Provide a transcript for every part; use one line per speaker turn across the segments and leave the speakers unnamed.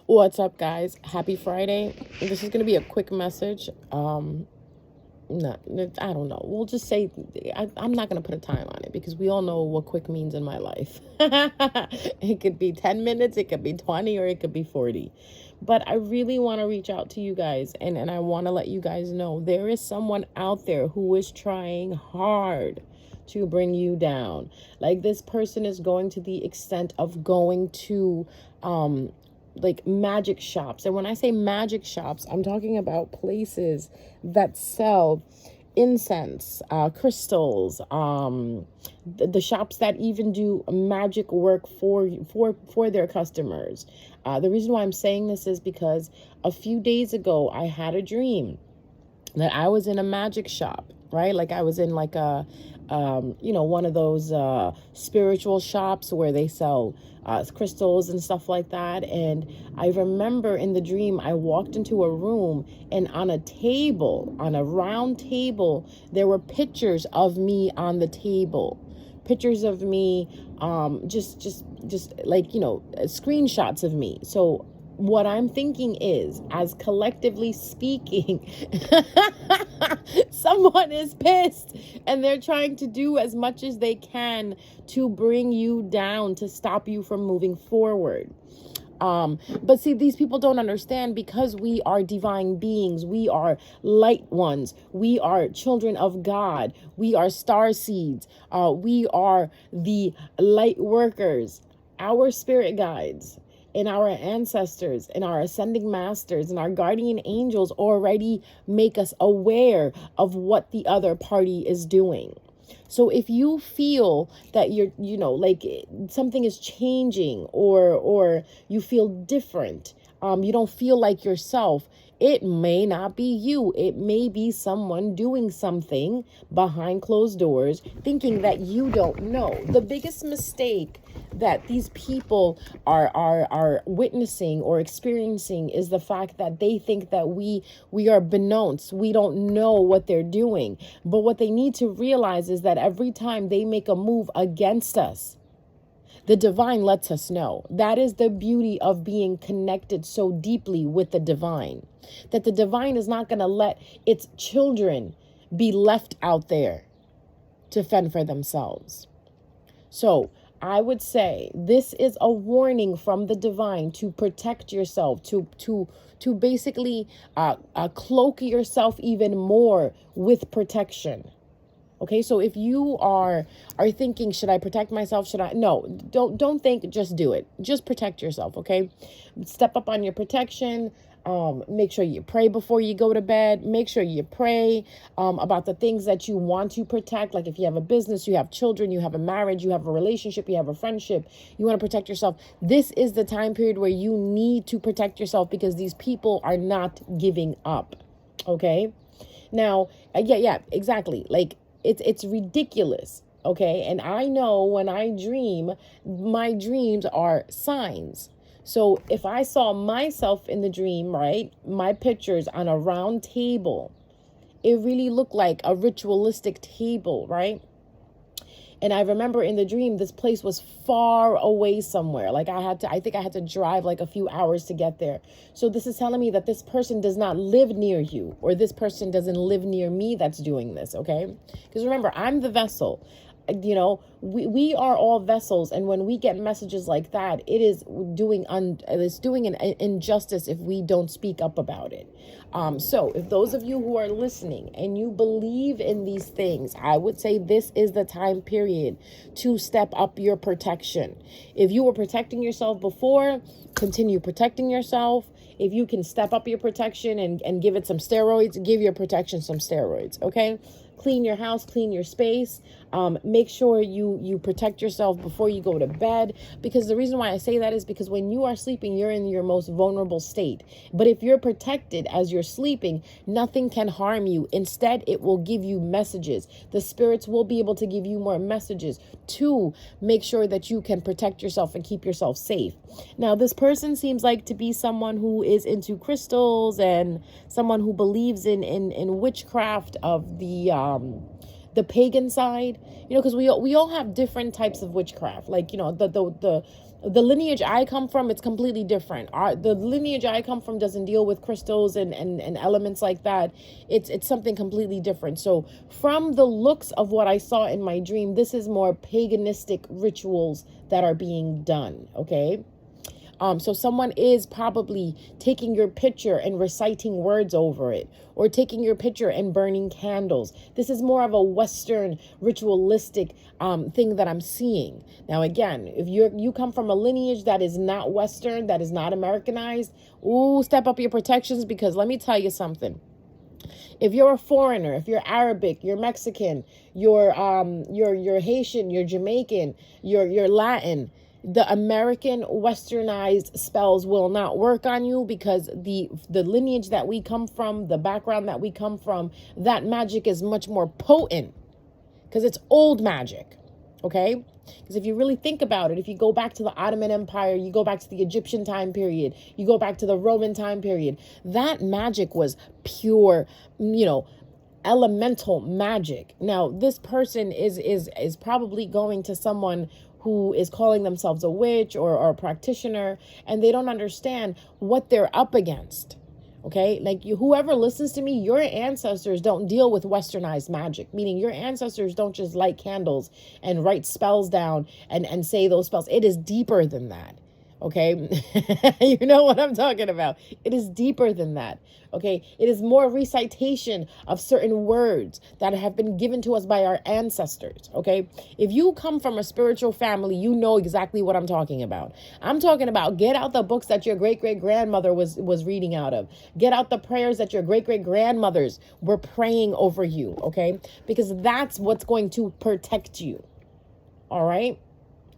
What's up, guys? Happy Friday. This is going to be a quick message. No, I don't know. We'll just say I'm not going to put a time on it because we all know what quick means in my life. It could be 10 minutes, it could be 20, or it could be 40. But I really want to reach out to you guys, and I want to let you guys know there is someone out there who is trying hard to bring you down. Like, this person is going to the extent of going to like magic shops. And when I say magic shops, I'm talking about places that sell incense, crystals, the shops that even do magic work for their customers. The reason why I'm saying this is because a few days ago I had a dream that I was in a magic shop, right? Like, I was in like a one of those spiritual shops where they sell crystals and stuff like that. And I remember in the dream, I walked into a room, and on a table, on a round table, there were pictures of me on the table. Pictures of me, just like, screenshots of me. So what I'm thinking is, as collectively speaking, someone is pissed and they're trying to do as much as they can to bring you down, to stop you from moving forward. But see, these people don't understand, because we are divine beings. We are light ones. We are children of God. We are star seeds. We are the light workers, our spirit guides, and our ancestors and our ascending masters and our guardian angels already make us aware of what the other party is doing. So if you feel that you're, like something is changing, or you feel different, you don't feel like yourself, it may not be you. It may be someone doing something behind closed doors, thinking that you don't know. The biggest mistake that these people are witnessing or experiencing is the fact that they think that we are beknownst. We don't know what they're doing. But what they need to realize is that every time they make a move against us, the divine lets us know. That is the beauty of being connected so deeply with the divine, that the divine is not going to let its children be left out there to fend for themselves. So I would say this is a warning from the divine to protect yourself, to basically cloak yourself even more with protection. Okay, so if you are thinking, should I protect myself? Should I? No, don't think, just do it. Just protect yourself, okay? Step up on your protection. Make sure you pray before you go to bed. Make sure you pray about the things that you want to protect. Like, if you have a business, you have children, you have a marriage, you have a relationship, you have a friendship, you want to protect yourself. This is the time period where you need to protect yourself, because these people are not giving up, okay? Now, yeah, exactly. Like, it's ridiculous, okay? And I know when I dream, my dreams are signs. So if I saw myself in the dream, right, my pictures on a round table, it really looked like a ritualistic table, right? And I remember in the dream, this place was far away somewhere. Like, I think I had to drive like a few hours to get there. So this is telling me that this person does not live near you, or this person doesn't live near me that's doing this, okay? Because remember, I'm the vessel. We are all vessels, and when we get messages like that, it is doing an injustice if we don't speak up about it. So if those of you who are listening and you believe in these things, I would say this is the time period to step up your protection. If you were protecting yourself before, continue protecting yourself. If you can step up your protection and give it some steroids, give your protection some steroids, okay? Clean your house, clean your space. Make sure you protect yourself before you go to bed, because the reason why I say that is because when you are sleeping, you're in your most vulnerable state. But if you're protected as you're sleeping, nothing can harm you. Instead, it will give you messages. The spirits will be able to give you more messages to make sure that you can protect yourself and keep yourself safe. Now, this person seems like to be someone who is into crystals and someone who believes in witchcraft of the the pagan side, because we all have different types of witchcraft. Like, the lineage I come from, it's completely different. The lineage I come from doesn't deal with crystals and elements like that. It's something completely different. So from the looks of what I saw in my dream, this is more paganistic rituals that are being done, okay? So someone is probably taking your picture and reciting words over it, or taking your picture and burning candles. This is more of a Western ritualistic thing that I'm seeing. Now, again, if you come from a lineage that is not Western, that is not Americanized, step up your protections, because let me tell you something. If you're a foreigner, if you're Arabic, you're Mexican, you're Haitian, you're Jamaican, you're Latin, the American westernized spells will not work on you, because the lineage that we come from, the background that we come from, that magic is much more potent, because it's old magic, okay? Because if you really think about it, if you go back to the Ottoman Empire, you go back to the Egyptian time period, you go back to the Roman time period, that magic was pure, elemental magic. Now, this person is probably going to someone who is calling themselves a witch or a practitioner, and they don't understand what they're up against. Okay, like whoever listens to me, your ancestors don't deal with westernized magic, meaning your ancestors don't just light candles and write spells down and say those spells. It is deeper than that. Okay, you know what I'm talking about. It is deeper than that. Okay, it is more recitation of certain words that have been given to us by our ancestors. Okay, if you come from a spiritual family, you know exactly what I'm talking about. I'm talking about, get out the books that your great-great-grandmother was reading out of. Get out the prayers that your great-great-grandmothers were praying over you. Okay, because that's what's going to protect you. All right.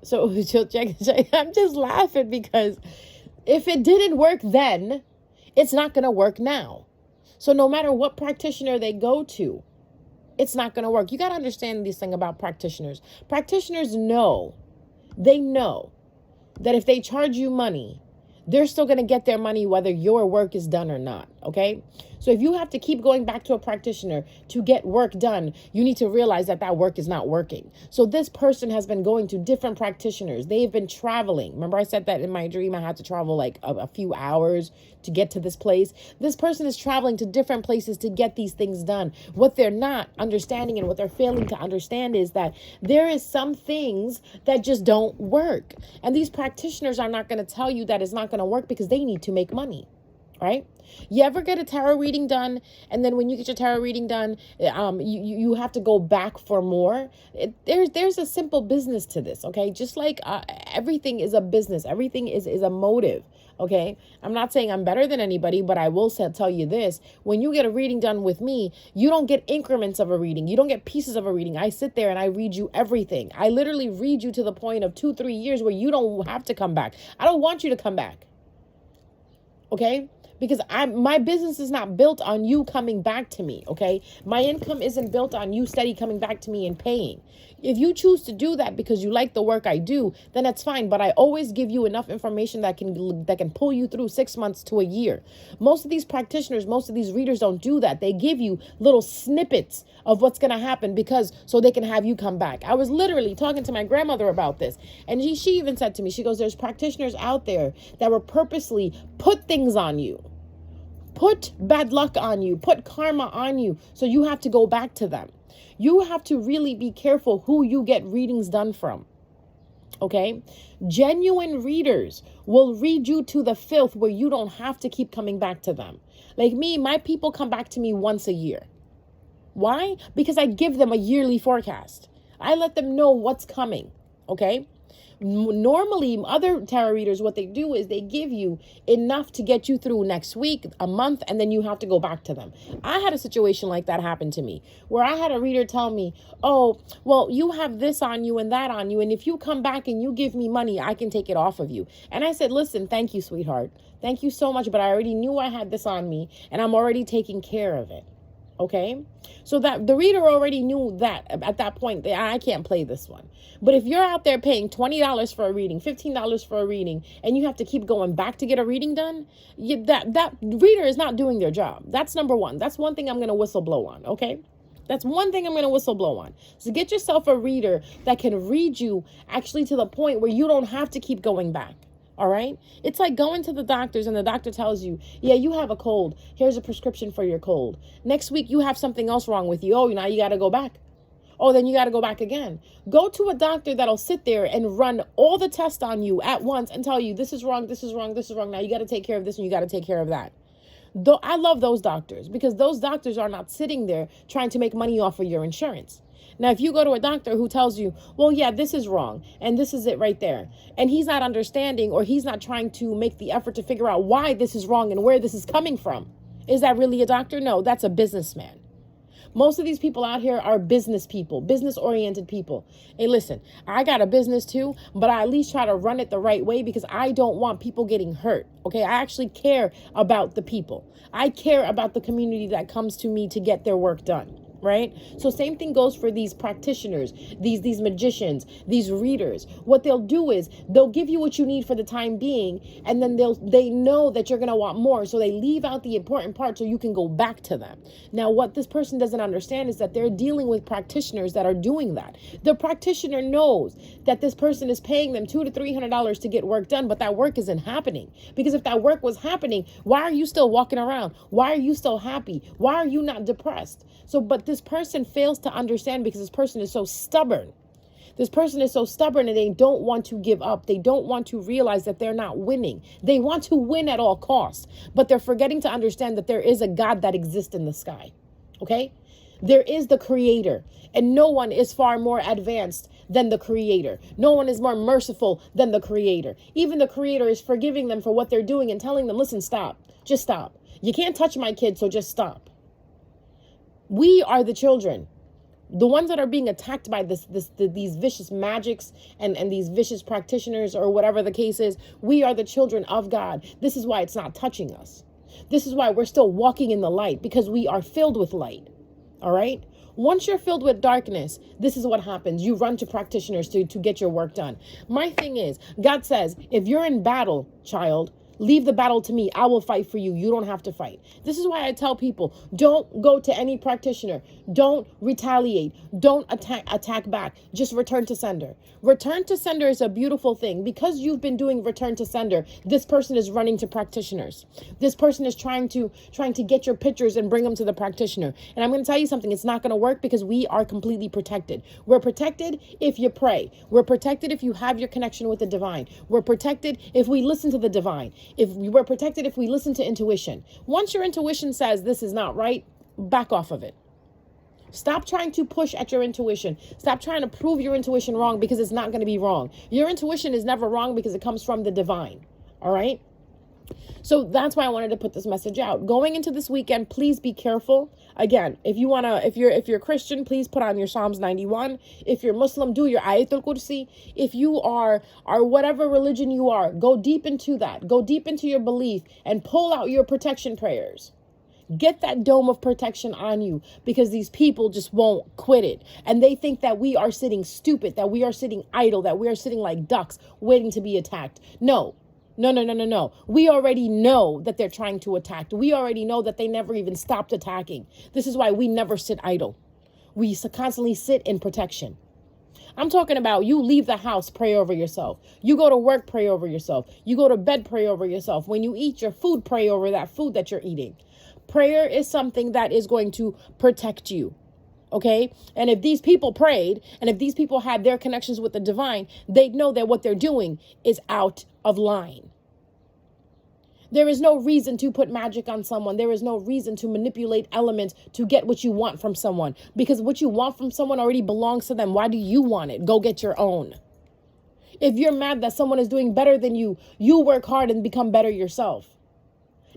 So check. I'm just laughing, because if it didn't work then, it's not going to work now. So no matter what practitioner they go to, it's not going to work. You got to understand this thing about practitioners. Practitioners know that if they charge you money, they're still going to get their money whether your work is done or not, okay? So if you have to keep going back to a practitioner to get work done, you need to realize that that work is not working. So this person has been going to different practitioners. They've been traveling. Remember I said that in my dream I had to travel like a few hours to get to this place? This person is traveling to different places to get these things done. What they're not understanding and what they're failing to understand is that there is some things that just don't work. And these practitioners are not going to tell you that it's not going to work, because they need to make money, right? You ever get a tarot reading done, and then when you get your tarot reading done, you have to go back for more? There's a simple business to this, okay? Just like everything is a business. Everything is a motive, okay? I'm not saying I'm better than anybody, but I will tell you this. When you get a reading done with me, you don't get increments of a reading. You don't get pieces of a reading. I sit there and I read you everything. I literally read you to the point of 2-3 years where you don't have to come back. I don't want you to come back, okay? Because my business is not built on you coming back to me, okay? My income isn't built on you steady coming back to me and paying. If you choose to do that because you like the work I do, then that's fine. But I always give you enough information that can pull you through 6 months to a year. Most of these practitioners, most of these readers don't do that. They give you little snippets of what's going to happen so they can have you come back. I was literally talking to my grandmother about this, and she even said to me, she goes, there's practitioners out there that will purposely put things on you. Put bad luck on you, put karma on you, so you have to go back to them. You have to really be careful who you get readings done from, okay? Genuine readers will read you to the filth where you don't have to keep coming back to them. Like me, my people come back to me once a year. Why? Because I give them a yearly forecast. I let them know what's coming, okay? Normally, other tarot readers, what they do is they give you enough to get you through next week, a month, and then you have to go back to them. I had a situation like that happen to me, where I had a reader tell me, oh, well, you have this on you and that on you, and if you come back and you give me money, I can take it off of you. And I said, listen, thank you, sweetheart. Thank you so much, but I already knew I had this on me, and I'm already taking care of it. Okay, so that the reader already knew that at that point, I can't play this one. But if you're out there paying $20 for a reading, $15 for a reading, and you have to keep going back to get a reading done, that reader is not doing their job. That's number one. That's one thing I'm going to whistle blow on. Okay, That's one thing I'm going to whistle blow on. So get yourself a reader that can read you actually to the point where you don't have to keep going back. All right. It's like going to the doctors and the doctor tells you, yeah, you have a cold. Here's a prescription for your cold. Next week, you have something else wrong with you. Oh, now you got to go back. Oh, then you got to go back again. Go to a doctor that'll sit there and run all the tests on you at once and tell you this is wrong, this is wrong, this is wrong. Now you got to take care of this and you got to take care of that. Though I love those doctors because those doctors are not sitting there trying to make money off of your insurance. Now, if you go to a doctor who tells you, well, yeah, this is wrong and this is it right there, and he's not understanding or he's not trying to make the effort to figure out why this is wrong and where this is coming from, is that really a doctor? No, that's a businessman. Most of these people out here are business people, business-oriented people. Hey, listen, I got a business too, but I at least try to run it the right way because I don't want people getting hurt, okay? I actually care about the people. I care about the community that comes to me to get their work done. Right? So same thing goes for these practitioners, these magicians, these readers. What they'll do is they'll give you what you need for the time being, and then they know that you're going to want more. So they leave out the important part so you can go back to them. Now, what this person doesn't understand is that they're dealing with practitioners that are doing that. The practitioner knows that this person is paying them $200 to $300 to get work done, but that work isn't happening. Because if that work was happening, why are you still walking around? Why are you still happy? Why are you not depressed? But this person fails to understand because this person is so stubborn. This person is so stubborn and they don't want to give up. They don't want to realize that they're not winning. They want to win at all costs, but they're forgetting to understand that there is a God that exists in the sky. Okay? There is the creator, and no one is far more advanced than the creator. No one is more merciful than the creator. Even the creator is forgiving them for what they're doing and telling them, listen, stop, just stop. You can't touch my kid, so just stop. We are the children, the ones that are being attacked by these vicious magics and these vicious practitioners or whatever the case is. We are the children of God. This is why it's not touching us. This is why we're still walking in the light, because we are filled with light. All right. Once you're filled with darkness, this is what happens. You run to practitioners to get your work done. My thing is, God says, if you're in battle, child, leave the battle to me. I will fight for you. You don't have to fight. This is why I tell people, don't go to any practitioner. Don't retaliate. Don't attack back. Just return to sender. Return to sender is a beautiful thing. Because you've been doing return to sender, this person is running to practitioners. This person is trying to get your pictures and bring them to the practitioner. And I'm going to tell you something. It's not going to work because we are completely protected. We're protected if you pray. We're protected if you have your connection with the divine. We're protected if we listen to the divine. If we were protected, if we listen to intuition. Once your intuition says this is not right, back off of it. Stop trying to push at your intuition. Stop trying to prove your intuition wrong because it's not going to be wrong. Your intuition is never wrong because it comes from the divine. All right. So that's why I wanted to put this message out. Going into this weekend, please be careful. Again, if you're Christian, please put on your Psalms 91. If you're Muslim, do your Ayatul Kursi. If you are whatever religion you are, go deep into that. Go deep into your belief and pull out your protection prayers. Get that dome of protection on you, because these people just won't quit it. And they think that we are sitting stupid, that we are sitting idle, that we are sitting like ducks waiting to be attacked. No. We already know that they're trying to attack. We already know that they never even stopped attacking. This is why we never sit idle. We constantly sit in protection. I'm talking about you leave the house, pray over yourself. You go to work, pray over yourself. You go to bed, pray over yourself. When you eat your food, pray over that food that you're eating. Prayer is something that is going to protect you. Okay. And if these people prayed, and if these people had their connections with the divine, they'd know that what they're doing is out of line. There is no reason to put magic on someone. There is no reason to manipulate elements to get what you want from someone, because what you want from someone already belongs to them. Why do you want it? Go get your own. If you're mad that someone is doing better than you, you work hard and become better yourself.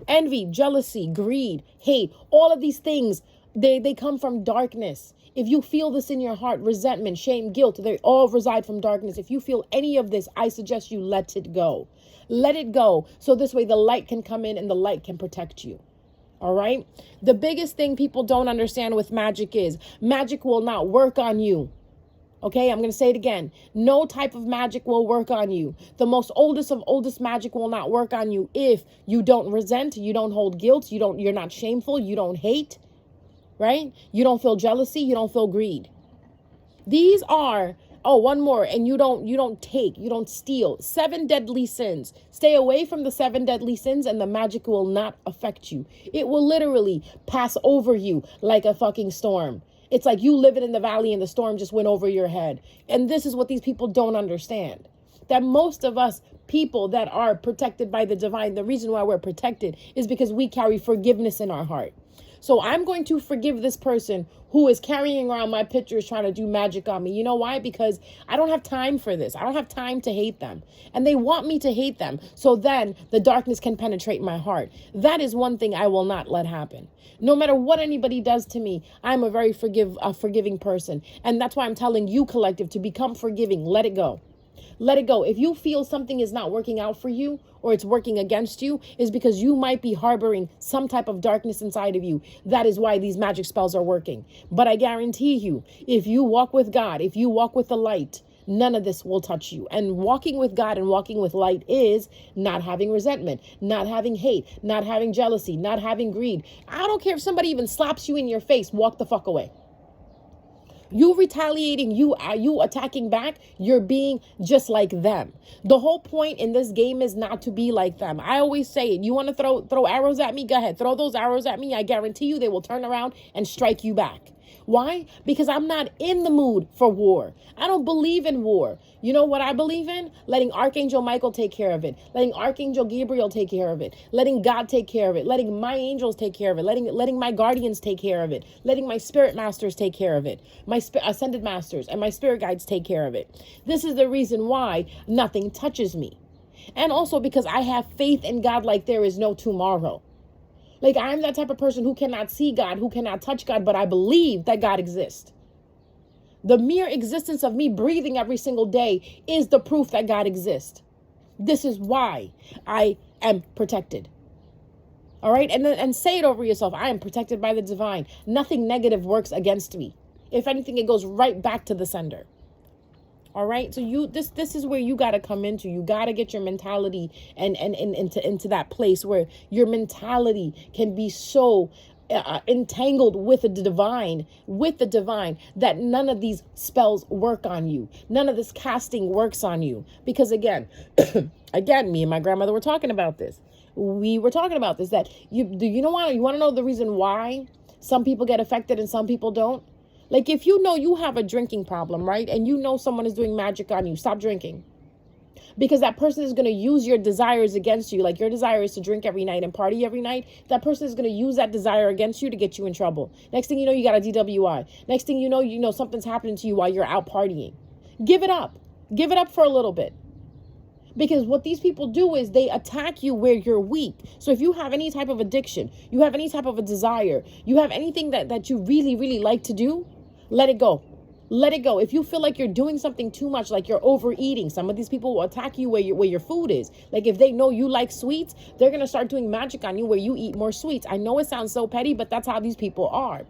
Envy, jealousy, greed, hate, all of these things, they come from darkness. If you feel this in your heart, resentment, shame, guilt, they all reside from darkness. If you feel any of this, I suggest you let it go. Let it go. So this way the light can come in and the light can protect you. All right. The biggest thing people don't understand with magic is magic will not work on you. Okay, I'm going to say it again. No type of magic will work on you. The most oldest of oldest magic will not work on you if you don't resent, you don't hold guilt, you're not shameful, you don't hate. right? You don't feel jealousy. You don't feel greed. These are, oh, one more, and you don't steal. 7 deadly sins. Stay away from the 7 deadly sins and the magic will not affect you. It will literally pass over you like a fucking storm. It's like you living in the valley and the storm just went over your head. And this is what these people don't understand. That most of us people that are protected by the divine, the reason why we're protected is because we carry forgiveness in our heart. So I'm going to forgive this person who is carrying around my pictures trying to do magic on me. You know why? Because I don't have time for this. I don't have time to hate them. And they want me to hate them. So then the darkness can penetrate my heart. That is one thing I will not let happen. No matter what anybody does to me, I'm a very forgiving person. And that's why I'm telling you, collective, to become forgiving. Let it go. Let it go. If you feel something is not working out for you or it's working against you, is because you might be harboring some type of darkness inside of you. That is why these magic spells are working. But I guarantee you, if you walk with God, if you walk with the light, none of this will touch you. And walking with God and walking with light is not having resentment, not having hate, not having jealousy, not having greed. I don't care if somebody even slaps you in your face, walk the fuck away. You retaliating, you attacking back, you're being just like them. The whole point in this game is not to be like them. I always say it. You want to throw arrows at me? Go ahead. Throw those arrows at me. I guarantee you they will turn around and strike you back. Why? Because I'm not in the mood for war. I don't believe in war. You know what I believe in? Letting Archangel Michael take care of it. Letting Archangel Gabriel take care of it. Letting God take care of it. Letting my angels take care of it. Letting my guardians take care of it. Letting my spirit masters take care of it. My ascended masters and my spirit guides take care of it. This is the reason why nothing touches me. And also because I have faith in God like there is no tomorrow. Like, I'm that type of person who cannot see God, who cannot touch God, but I believe that God exists. The mere existence of me breathing every single day is the proof that God exists. This is why I am protected. All right? And say it over yourself. I am protected by the divine. Nothing negative works against me. If anything, it goes right back to the sender. All right. So this is where you got to come into. You got to get your mentality and into that place where your mentality can be so entangled with the divine, that none of these spells work on you. None of this casting works on you. Because again, me and my grandmother were talking about this. We were talking about this, that you want to know the reason why some people get affected and some people don't? Like, if you know you have a drinking problem, right? And you know someone is doing magic on you, stop drinking. Because that person is going to use your desires against you. Like, your desire is to drink every night and party every night. That person is going to use that desire against you to get you in trouble. Next thing you know, you got a DWI. Next thing you know something's happening to you while you're out partying. Give it up. Give it up for a little bit. Because what these people do is they attack you where you're weak. So if you have any type of addiction, you have any type of a desire, you have anything that you really, really like to do, let it go. Let it go. If you feel like you're doing something too much, like you're overeating, some of these people will attack you where your food is. Like, if they know you like sweets, they're going to start doing magic on you where you eat more sweets. I know it sounds so petty, but that's how these people are.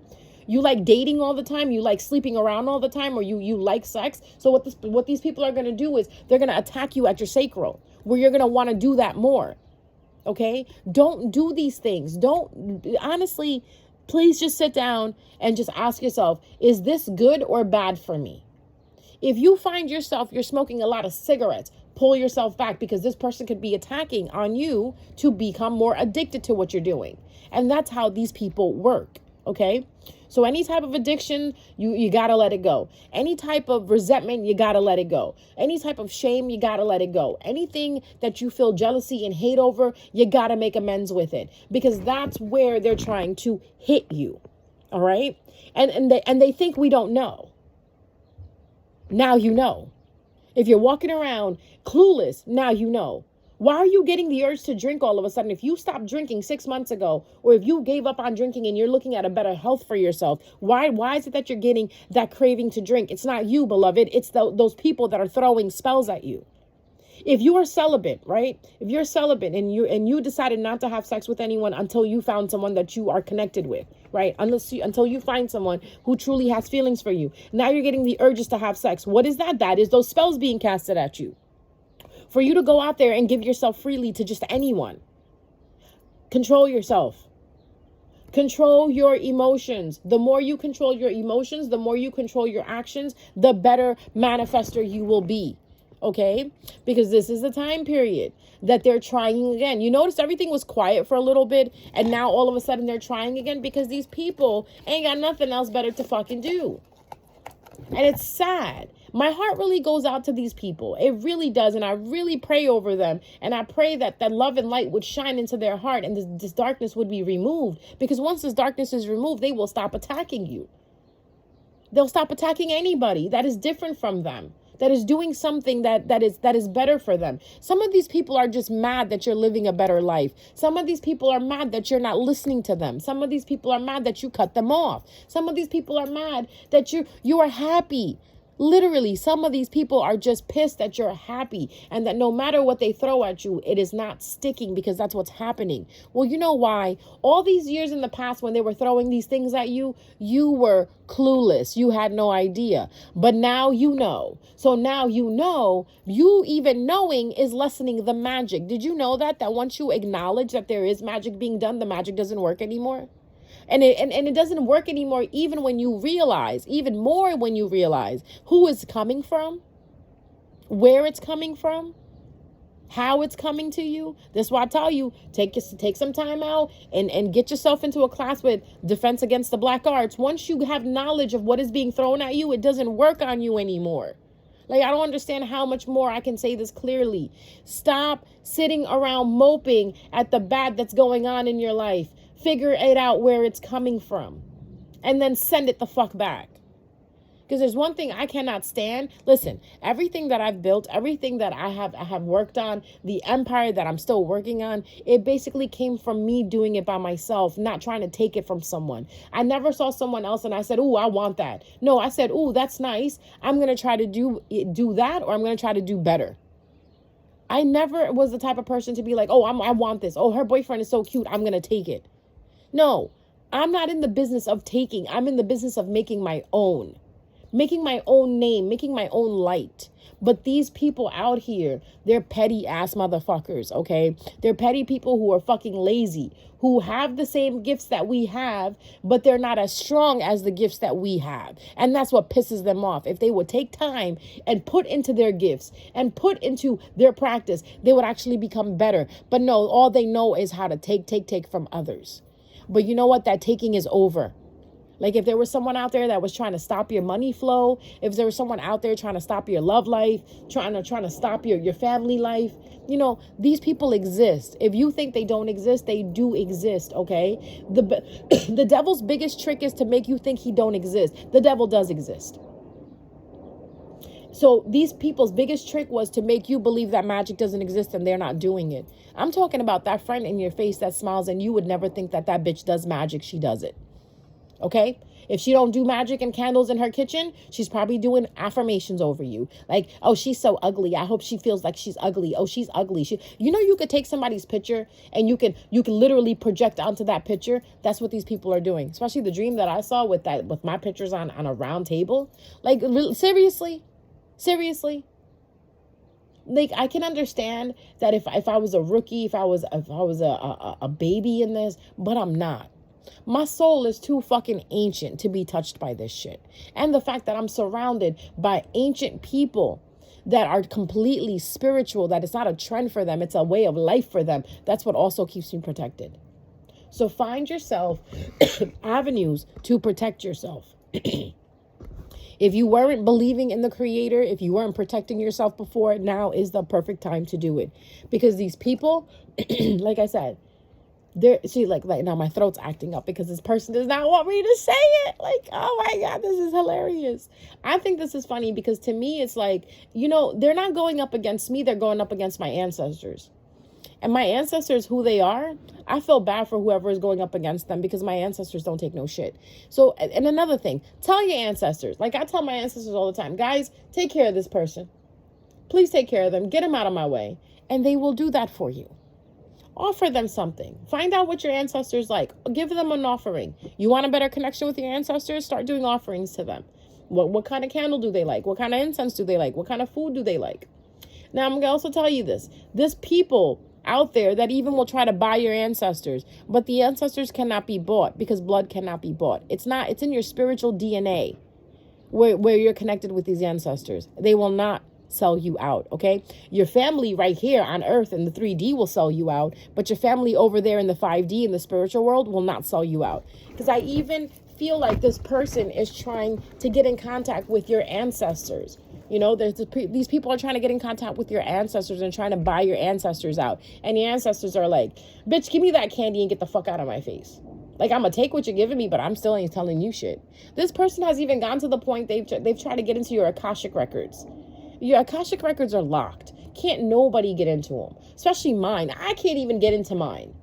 You like dating all the time, you like sleeping around all the time, or you like sex. So what these people are going to do is they're going to attack you at your sacral, where you're going to want to do that more. Okay? Don't do these things. Honestly, please just sit down and just ask yourself, is this good or bad for me? If you find yourself, you're smoking a lot of cigarettes, pull yourself back, because this person could be attacking on you to become more addicted to what you're doing. And that's how these people work. Okay? So any type of addiction, you got to let it go. Any type of resentment, you got to let it go. Any type of shame, you got to let it go. Anything that you feel jealousy and hate over, you got to make amends with it, because that's where they're trying to hit you. All right? And they think we don't know. Now you know. If you're walking around clueless, now you know. Why are you getting the urge to drink all of a sudden? If you stopped drinking 6 months ago, or if you gave up on drinking and you're looking at a better health for yourself, why is it that you're getting that craving to drink? It's not you, beloved. It's those people that are throwing spells at you. If you are celibate, right? If you're celibate and you decided not to have sex with anyone until you found someone that you are connected with, right? Until you find someone who truly has feelings for you. Now you're getting the urges to have sex. What is that? That is those spells being casted at you. For you to go out there and give yourself freely to just anyone. Control yourself. Control your emotions. The more you control your emotions, the more you control your actions, the better manifester you will be. Okay? Because this is the time period that they're trying again. You notice everything was quiet for a little bit, and now all of a sudden they're trying again because these people ain't got nothing else better to fucking do. And it's sad. My heart really goes out to these people. It really does. And I really pray over them. And I pray that that love and light would shine into their heart and this darkness would be removed. Because once this darkness is removed, they will stop attacking you. They'll stop attacking anybody that is different from them, that is doing something that is better for them. Some of these people are just mad that you're living a better life. Some of these people are mad that you're not listening to them. Some of these people are mad that you cut them off. Some of these people are mad that you are happy. Literally, some of these people are just pissed that you're happy and that no matter what they throw at you, it is not sticking because that's what's happening. Well, you know why? All these years in the past when they were throwing these things at you, you were clueless. You had no idea. But now you know. So now you know, you even knowing is lessening the magic. Did you know that once you acknowledge that there is magic being done, the magic doesn't work anymore? And it doesn't work anymore even when you realize, even more when you realize who it's coming from, where it's coming from, how it's coming to you. That's why I tell you, take some time out and get yourself into a class with Defense Against the Black Arts. Once you have knowledge of what is being thrown at you, it doesn't work on you anymore. Like, I don't understand how much more I can say this clearly. Stop sitting around moping at the bad that's going on in your life. Figure it out where it's coming from and then send it the fuck back. Because there's one thing I cannot stand. Listen, everything that I've built, everything that I have worked on, the empire that I'm still working on, it basically came from me doing it by myself, not trying to take it from someone. I never saw someone else and I said, "Ooh, I want that." No, I said, "Ooh, that's nice. I'm going to try to do that, or I'm going to try to do better." I never was the type of person to be like, "Oh, I want this. Oh, her boyfriend is so cute. I'm going to take it." No, I'm not in the business of taking. I'm in the business of making my own name, making my own light. But these people out here, they're petty ass motherfuckers, okay? They're petty people who are fucking lazy, who have the same gifts that we have, but they're not as strong as the gifts that we have. And that's what pisses them off. If they would take time and put into their gifts and put into their practice, they would actually become better. But no, all they know is how to take from others. But you know what? That taking is over. Like, if there was someone out there that was trying to stop your money flow, if there was someone out there trying to stop your love life, trying to stop your family life, you know, these people exist. If you think they don't exist, they do exist, okay? The devil's biggest trick is to make you think he don't exist. The devil does exist. So these people's biggest trick was to make you believe that magic doesn't exist and they're not doing it. I'm talking about that friend in your face that smiles and you would never think that bitch does magic. She does it. Okay? If she don't do magic and candles in her kitchen, she's probably doing affirmations over you. Like, "Oh, she's so ugly. I hope she feels like she's ugly. Oh, she's ugly." You could take somebody's picture and you can literally project onto that picture. That's what these people are doing. Especially the dream that I saw with my pictures on a round table. Like, seriously. Like, I can understand that if I was a rookie, if I was a baby in this, but I'm not. My soul is too fucking ancient to be touched by this shit. And the fact that I'm surrounded by ancient people that are completely spiritual, that it's not a trend for them, it's a way of life for them, that's what also keeps me protected. So find yourself avenues to protect yourself. If you weren't believing in the creator, if you weren't protecting yourself before, now is the perfect time to do it. Because these people, like I said, like now my throat's acting up because this person does not want me to say it. Like, oh my God, this is hilarious. I think this is funny because to me, it's like, they're not going up against me. They're going up against my ancestors. And my ancestors, who they are, I feel bad for whoever is going up against them because my ancestors don't take no shit. So, and another thing, tell your ancestors. Like, I tell my ancestors all the time, guys, take care of this person. Please take care of them. Get them out of my way. And they will do that for you. Offer them something. Find out what your ancestors like. Give them an offering. You want a better connection with your ancestors? Start doing offerings to them. What kind of candle do they like? What kind of incense do they like? What kind of food do they like? Now, I'm going to also tell you this. This people out there that even will try to buy your ancestors. But the ancestors cannot be bought because blood cannot be bought. It's in your spiritual DNA where you're connected with these ancestors. They will not sell you out, okay? Your family right here on earth in the 3D will sell you out, but your family over there in the 5D in the spiritual world will not sell you out. Because I even feel like this person is trying to get in contact with your ancestors. You know, these people are trying to get in contact with your ancestors and trying to buy your ancestors out. And your ancestors are like, bitch, give me that candy and get the fuck out of my face. Like, I'm going to take what you're giving me, but I'm still ain't telling you shit. This person has even gone to the point they've tried to get into your Akashic records. Your Akashic records are locked. Can't nobody get into them, especially mine. I can't even get into mine.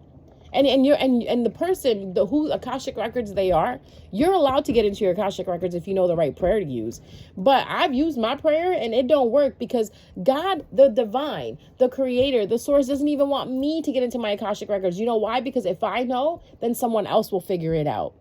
And the person, who Akashic records they are, you're allowed to get into your Akashic records if you know the right prayer to use. But I've used my prayer and it don't work because God, the divine, the creator, the source doesn't even want me to get into my Akashic records. You know why? Because if I know, then someone else will figure it out.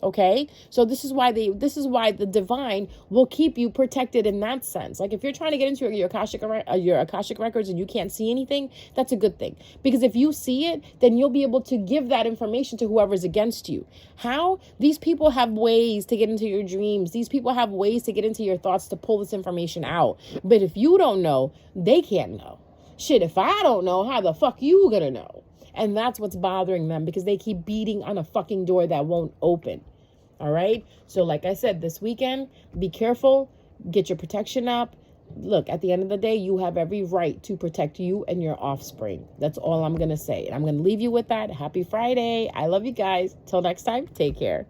Okay, so this is why the divine will keep you protected in that sense. Like if you're trying to get into your Akashic records and you can't see anything, that's a good thing, because if you see it, then you'll be able to give that information to whoever's against you. How? These people have ways to get into your dreams. These people have ways to get into your thoughts to pull this information out. But if you don't know, they can't know. Shit, if I don't know, how the fuck you gonna know? And that's what's bothering them, because they keep beating on a fucking door that won't open. All right. So like I said, this weekend, be careful, get your protection up. Look, at the end of the day, you have every right to protect you and your offspring. That's all I'm going to say. And I'm going to leave you with that. Happy Friday. I love you guys. Till next time, take care.